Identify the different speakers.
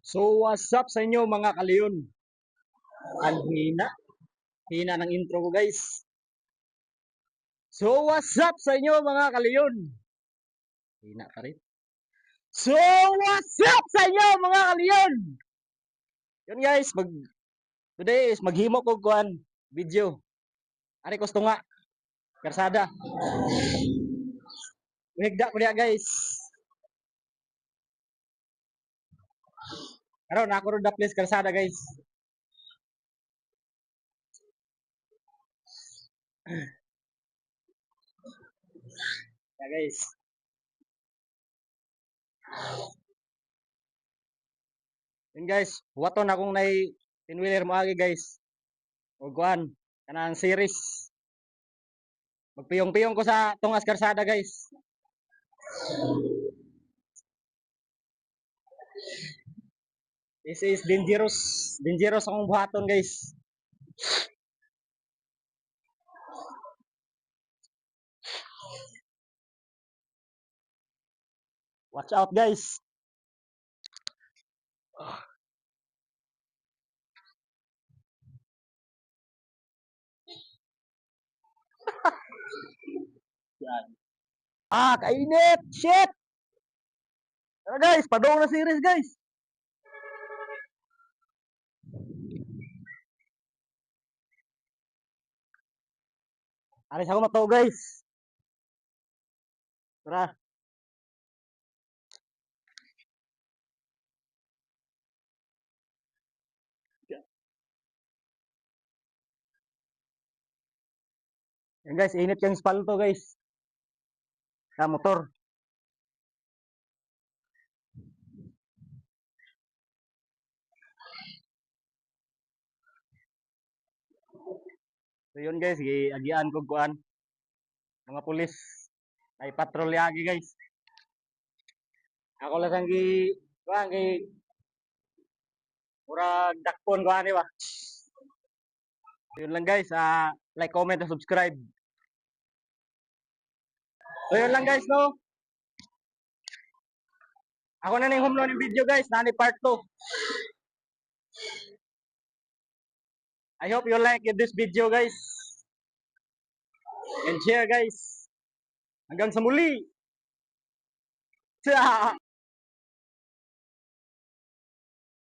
Speaker 1: So what's up sa inyo mga kaliyon? Ang hina ng intro ko guys. So what's up sa inyo mga kaliyon? Hina pa rin. So what's up sa inyo mga kaliyon? Yun guys, today is maghimo ko kuan video. Ari gusto nga karsada. Higda ko diya guys. Karon ako ro da place karsada guys. Ya guys. Yun guys, waton akong nay pinwheeler mo agi guys. O kuan kanang series. Magpiyong-piyong ko sa tungas karsada guys. This is dangerous. Dangerous akong buhaton guys. Watch out guys. Yan. Kainit! Shit! Tara guys, padong na series guys. Alis ako mato guys. Tara. Yan guys, init yung spalto guys. Sa motor. So yun guys, giagian ko kuan. Mga pulis. Ay patrol yagi guys. Ako lang kuan murag dakpon kuan ba. So yun lang guys, like, comment, and subscribe. So yun lang guys, no? Ako na ning humlo ng video guys, nani part 2. I hope you like this video guys. And share guys. Hanggang sa muli.